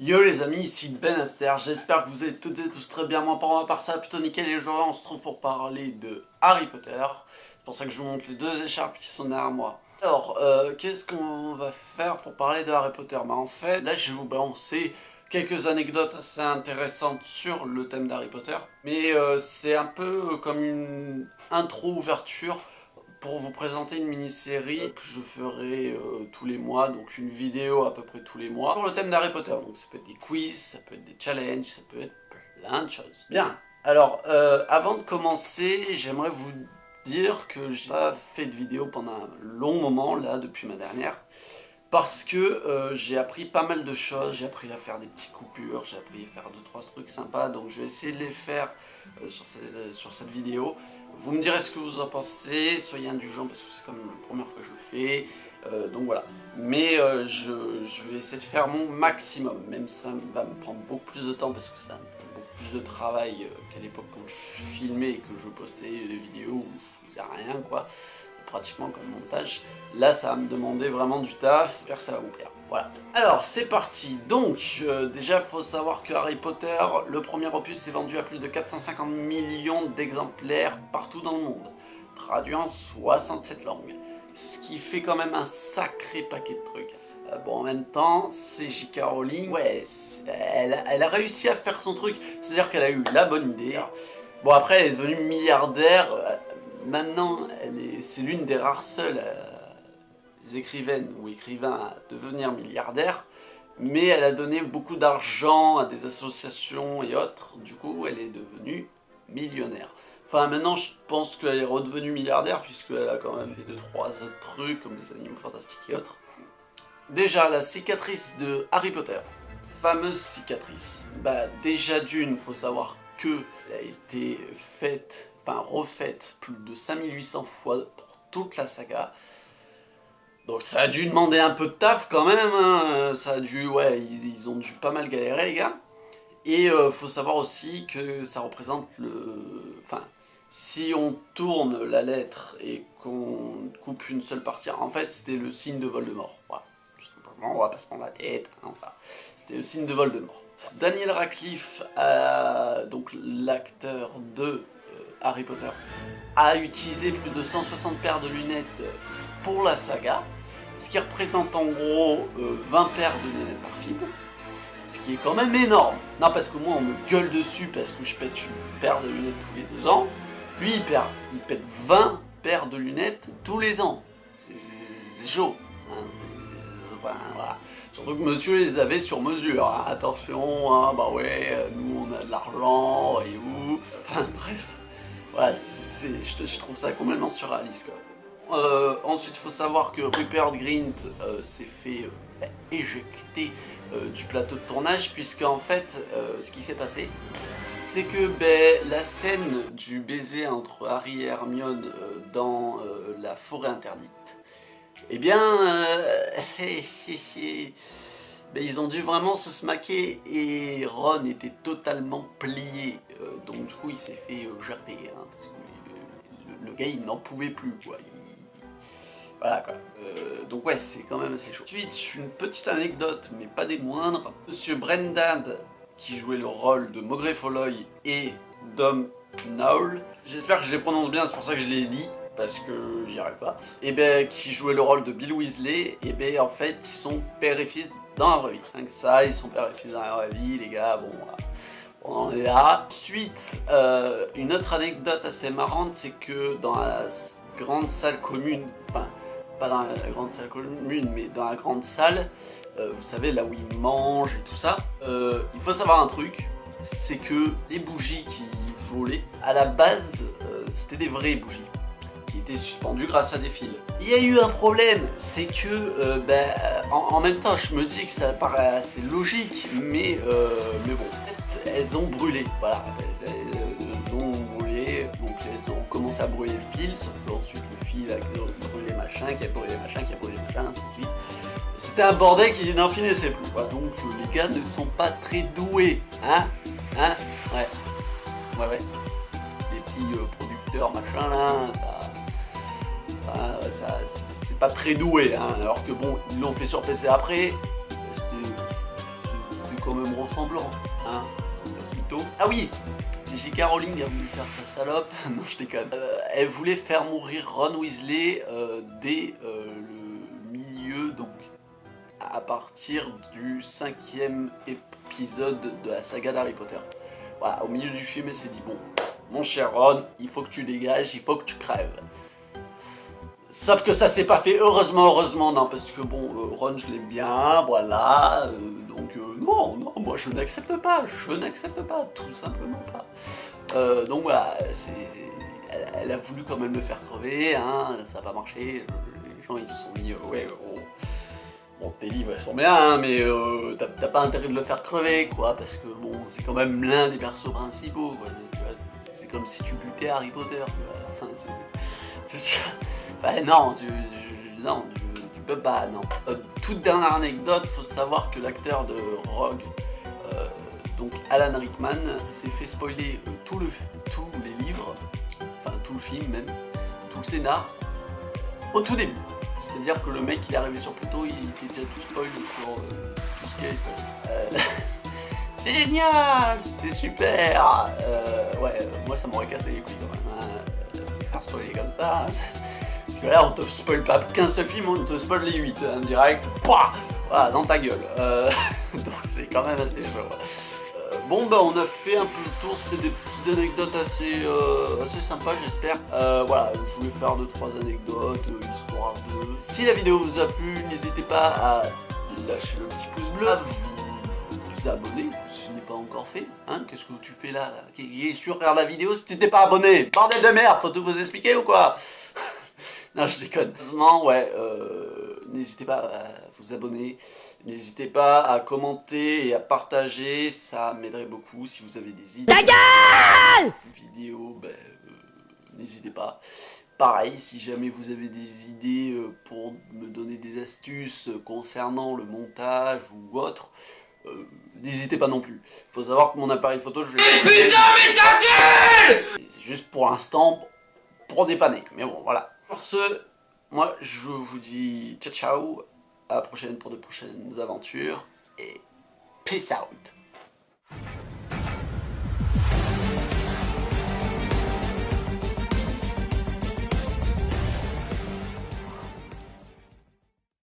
Yo les amis, ici Ben Aster, j'espère que vous allez toutes et tous très bien. Moi pour ma part ça va plutôt nickel et aujourd'hui on se trouve pour parler de Harry Potter. C'est pour ça que je vous montre les deux écharpes qui sont derrière moi. Alors, qu'est-ce qu'on va faire pour parler de Harry Potter? Bah en fait, là je vais vous balancer quelques anecdotes assez intéressantes sur le thème d'Harry Potter. Mais c'est un peu comme une intro-ouverture pour vous présenter une mini-série que je ferai tous les mois, donc une vidéo à peu près tous les mois, sur le thème d'Harry Potter. Donc ça peut être des quiz, ça peut être des challenges, ça peut être plein de choses. Bien, alors avant de commencer, j'aimerais vous dire que j'ai pas fait de vidéo pendant un long moment, là, depuis ma dernière, parce que j'ai appris pas mal de choses, j'ai appris à faire des petites coupures, j'ai appris à faire 2-3 trucs sympas, donc je vais essayer de les faire sur cette vidéo. Vous me direz ce que vous en pensez, soyez indulgents parce que c'est quand même la première fois que je le fais, donc voilà. Mais je vais essayer de faire mon maximum, même ça va me prendre beaucoup plus de temps parce que ça me prend beaucoup plus de travail qu'à l'époque quand je filmais et que je postais des vidéos où je faisais rien quoi, pratiquement comme montage. Là ça va me demander vraiment du taf, j'espère que ça va vous plaire. Voilà. Alors c'est parti, donc déjà il faut savoir que Harry Potter, le premier opus s'est vendu à plus de 450 millions d'exemplaires partout dans le monde, traduit en 67 langues, ce qui fait quand même un sacré paquet de trucs. Bon en même temps, c'est J.K. Rowling, ouais, elle a réussi à faire son truc, c'est-à-dire qu'elle a eu la bonne idée. Bon après elle est devenue milliardaire, maintenant c'est l'une des rares seules écrivaines ou écrivains à devenir milliardaire, mais elle a donné beaucoup d'argent à des associations et autres, du coup elle est devenue millionnaire. Enfin maintenant je pense qu'elle est redevenue milliardaire puisqu'elle a quand même fait 2-3 autres trucs comme des animaux fantastiques et autres. Déjà la cicatrice de Harry Potter, fameuse cicatrice, bah déjà d'une, faut savoir que elle a été faite, enfin refaite plus de 5800 fois pour toute la saga. Donc ça a dû demander un peu de taf quand même, hein. Ça a dû, ouais, ils ont dû pas mal galérer les gars. Et faut savoir aussi que ça représente enfin, si on tourne la lettre et qu'on coupe une seule partie, en fait c'était le signe de Voldemort. Voilà, tout simplement, on va pas se prendre la tête, hein, enfin, c'était le signe de Voldemort. Daniel Radcliffe, donc l'acteur de Harry Potter, a utilisé plus de 160 paires de lunettes pour la saga, ce qui représente en gros 20 paires de lunettes par film, ce qui est quand même énorme. Non, parce que moi on me gueule dessus parce que je pète une paire de lunettes tous les 2 ans, lui il pète 20 paires de lunettes tous les ans. C'est chaud, hein. Enfin, voilà. Surtout que monsieur les avait sur mesure, hein. Attention, hein, bah ouais, nous on a de l'argent, et vous. Enfin bref, voilà, je trouve ça complètement surréaliste quoi. Ensuite, il faut savoir que Rupert Grint s'est fait éjecter du plateau de tournage, puisque en fait, ce qui s'est passé, c'est que la scène du baiser entre Harry et Hermione dans la forêt interdite, eh bien, ils ont dû vraiment se smaquer et Ron était totalement plié, donc du coup il s'est fait jarter, hein, parce que le gars il n'en pouvait plus quoi. Voilà quoi. Donc ouais, c'est quand même assez chaud. Ensuite, une petite anecdote, mais pas des moindres. Monsieur Brendan, qui jouait le rôle de Maugrey Folloy et Dom Nowell, j'espère que je les prononce bien, c'est pour ça que je les lis, parce que j'y arrive pas, et qui jouait le rôle de Bill Weasley, et en fait, ils sont père et fils dans la vraie vie. Rien que ça, ils sont père et fils dans la vraie vie, les gars, bon, on en est là. Ensuite, une autre anecdote assez marrante, c'est que dans la grande salle commune, enfin, pas dans la grande salle commune, mais dans la grande salle, vous savez, là où ils mangent et tout ça, il faut savoir un truc, c'est que les bougies qui volaient, à la base, c'était des vraies bougies, qui étaient suspendues grâce à des fils. Il y a eu un problème, c'est que, en même temps, je me dis que ça paraît assez logique, mais bon, elles ont brûlé, voilà, elles ont brûlé, donc elles ont commencé à brûler le fil, sauf qu'ensuite le fil a brûlé machin, qui a brûlé machin, qui a brûlé machin, ainsi de suite. C'était un bordel qui n'en finissait plus, quoi. Donc les gars ne sont pas très doués, hein, ouais, les petits producteurs machin là, ça c'est pas très doué, hein, alors que bon, ils l'ont fait sur PC après, c'était quand même ressemblant, hein. Ah oui, J.K. Rowling a voulu faire sa salope, non je déconne. Elle voulait faire mourir Ron Weasley dès le milieu, donc à partir du 5e épisode de la saga d'Harry Potter. Voilà, au milieu du film elle s'est dit bon, mon cher Ron, il faut que tu dégages, il faut que tu crèves. Sauf que ça s'est pas fait, heureusement non, parce que bon, Ron je l'aime bien, voilà, donc non, moi je n'accepte pas, tout simplement pas. Donc voilà, elle a voulu quand même le faire crever, hein, ça va marcher, les gens ils se sont mis, ouais, bon tes livres elles sont bien, hein, mais t'as pas intérêt de le faire crever, quoi, parce que bon, c'est quand même l'un des persos principaux, quoi, c'est comme si tu butais Harry Potter, enfin, bah non, tu peux pas, non. Toute dernière anecdote, faut savoir que l'acteur de Rogue, donc Alan Rickman, s'est fait spoiler tous les livres, enfin tout le film même, tout le scénar, au tout début. C'est-à-dire que le mec il est arrivé sur Pluto, il était déjà tout spoil sur tout ce qui allait se passer. C'est génial, c'est super. Ouais, moi ça m'aurait cassé les couilles quand même, hein, faire spoiler comme ça. Hein, parce que là on te spoil pas qu'un seul film, on te spoil les 8 hein, direct, pouah, voilà, dans ta gueule. Donc c'est quand même assez chaud. Bon bah on a fait un peu le tour, c'était des petites anecdotes assez sympas j'espère. Voilà, je voulais faire 2-3 anecdotes, histoire de... Si la vidéo vous a plu, n'hésitez pas à lâcher le petit pouce bleu, à vous abonner si ce n'est pas encore fait. Hein, qu'est-ce que tu fais là, Qu'est-ce que tu regardes la vidéo si tu t'es pas abonné? Bordel de merde, faut tout vous expliquer ou quoi? Non, je déconne. Heureusement, ouais, n'hésitez pas à vous abonner, n'hésitez pas à commenter et à partager, ça m'aiderait beaucoup. Si vous avez des idées de vidéos, ben, n'hésitez pas. Pareil, si jamais vous avez des idées pour me donner des astuces concernant le montage ou autre, n'hésitez pas non plus. Il faut savoir que mon appareil photo, je l'ai... Putain, mais ta gueule! C'est juste pour l'instant, pour dépanner. Mais bon, voilà. Pour ce, moi, je vous dis ciao ciao, à la prochaine pour de prochaines aventures, et peace out.